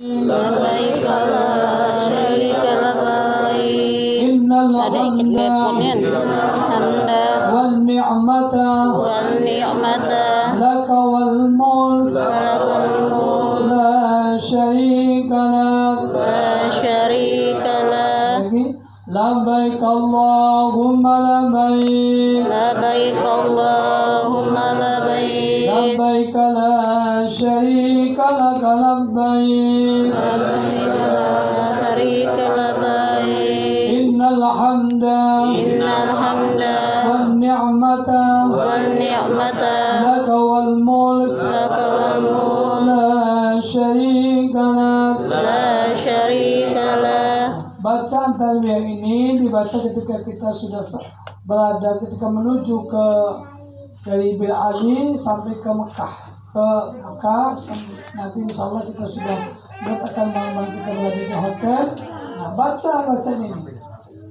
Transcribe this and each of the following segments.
Labbaik la syarika labbaik. Innal hamda wan ni'mata laka wal mulk walakal mulk la syarika lak. la syarika lak. Labbaik Allahumma labbaik. Labbaik Allahumma labbaik. Labbaik la syarika lak labbaik. Labbaik la syarika labbaik. Innal hamda wan ni'mata laka wal mulk la syarika lak. la syarika lak. Bacaan talbiyah ini dibaca ketika kita sudah berada ketika menuju ke dari Bil Ali sampai ke Mekah. Nanti insya Allah kita sudah meletakkan malam kita berada di hotel. Nah, baca ini.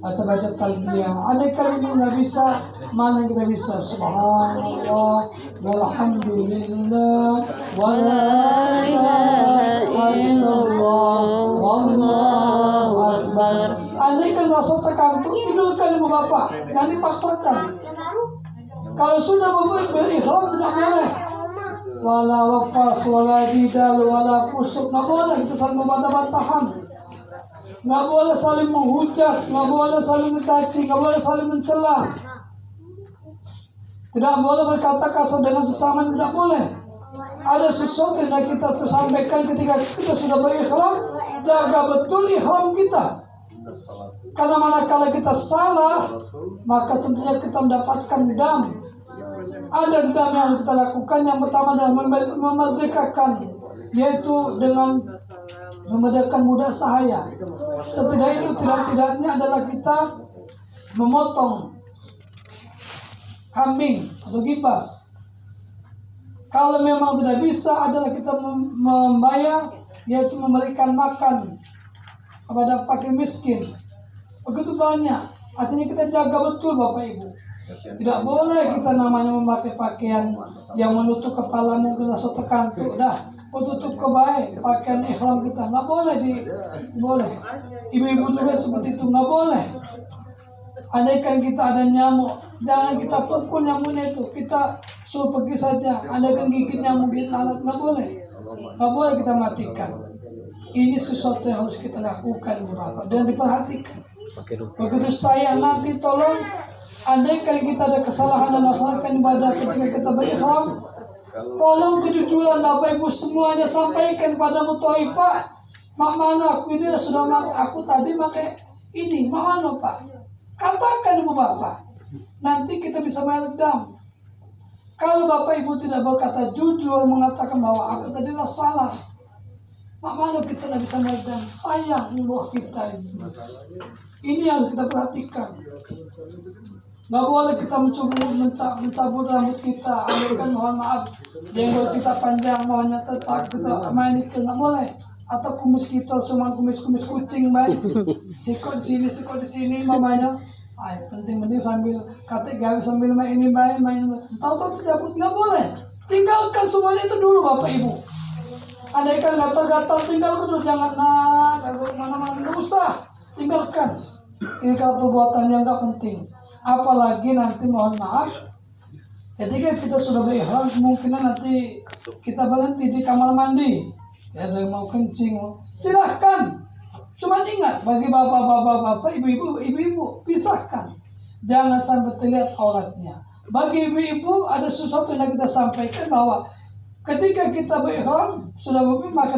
Baca talbiyah. Andai kali ini nggak bisa, mana yang kita bisa? Subhanallah, walhamdulillah, wala ilaha illallah, wallahu akbar. Andai kan nggak sotakan, tidurkan ibu bapak, jangan dipaksakan. Kalau sudah berikhram tidak boleh. Wala wafas, wala bidal, wala fusuk, nggak boleh kita saling membantah-bantahan. Nggak boleh saling menghujat, nggak boleh saling mencaci, nggak boleh saling mencela. Tidak boleh berkata kasar dengan sesama, tidak boleh. Ada sesuatu yang kita sampaikan ketika kita sudah berikhram, jaga betul ikhram kita. Karena manakala kita salah, maka tentunya kita mendapatkan dam. Ada dam yang kita lakukan. Yang pertama adalah memerdekakan, yaitu dengan memerdekakan budak sahaya. Tidak-tidaknya adalah kita memotong kambing atau gibas. Kalau memang tidak bisa adalah kita membayar, yaitu memberikan makan kepada fakir miskin. Begitu banyak. Artinya kita jaga betul Bapak Ibu. Tidak boleh kita namanya memakai pakaian yang menutup kepala mungkin setekan tuh dah. Tutup kebaik pakaian ikhram kita nggak boleh boleh. Ibu-ibu juga seperti itu nggak boleh. Andaikan kita ada nyamuk, jangan kita pukul nyamuknya itu, kita suruh pergi saja. Andaikan gigit nyamuk di lalat nggak boleh kita matikan. Ini sesuatu yang harus kita lakukan Bapak dan diperhatikan. Begitu sayang nanti tolong, andaikan kita ada kesalahan dan masalahkan ibadah ketika kita berikhram, tolong kejujuran Bapak Ibu semuanya sampaikan pada Mutoipa. Mak mana aku ini sudah aku tadi pakai ini, mak mana Pak? Katakan Ibu Bapak. Nanti kita bisa meredam. Kalau Bapak Ibu tidak berkata jujur mengatakan bahwa aku tadi lah salah, mak mana kita tidak bisa meredam. Sayang buah kita ini. Ini yang kita perhatikan. Nggak boleh kita mencabut rambut kita. Andaikan mohon maaf, jenggot kita panjang, maunya tetap kita main itu nggak boleh. Atau kumis kita cuma kumis kucing baik. Sikot di sini mamanya. Penting sambil katik gawe sambil main ini baik main. Tahu tercabut nggak boleh. Tinggalkan semuanya itu dulu Bapak Ibu. Andaikan gatal-gatal tinggalkan dulu, jangan mana-mana nggak usah. Tinggalkan. Ini kalau perbuatan yang nggak penting. Apalagi nanti mohon maaf, ketika kita sudah berikhram, kemungkinan nanti kita berhenti di kamar mandi. Ya, ada yang mau kencing, silahkan. Cuma ingat, bagi bapak-bapak, ibu-ibu, pisahkan. Jangan sampai terlihat auratnya. Bagi ibu-ibu, ada sesuatu yang kita sampaikan bahwa ketika kita berikhram, sudah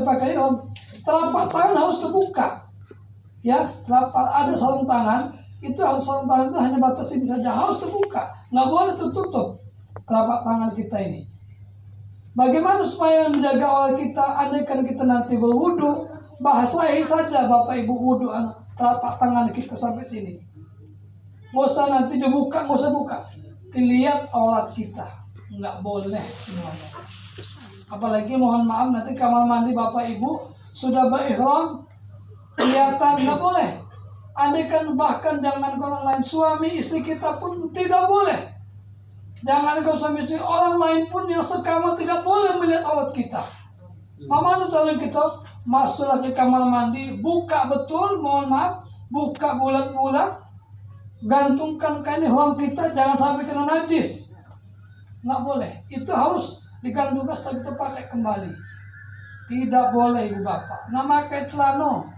pakai ihram, telapak tangan harus terbuka. Ya, ada sarung tangan. Itu harus sarung tangan itu hanya batas ini saja, harus terbuka, nggak boleh tertutup telapak tangan kita ini. Bagaimana supaya menjaga aurat kita? Andaikan kita nanti berwudu, bahasain saja Bapak Ibu wudu telapak tangan kita sampai sini. Nggak usah nanti dibuka, nggak usah buka. Dilihat aurat kita, nggak boleh semuanya. Apalagi mohon maaf nanti kamar mandi Bapak Ibu sudah berihram, kelihatan nggak boleh. Andaikan bahkan jangan orang lain, suami istri kita pun tidak boleh. Jangan kalau suami istri orang lain pun yang sekamar tidak boleh melihat aurat kita. Mama calon kita masuklah ke kamar mandi, buka betul, mohon maaf, buka bulat-bulat, gantungkan kain ihram kita, jangan sampai kena najis. Nggak boleh, itu harus digantungkan setelah kita pakai kembali. Tidak boleh ibu bapak. Nah pakai celana,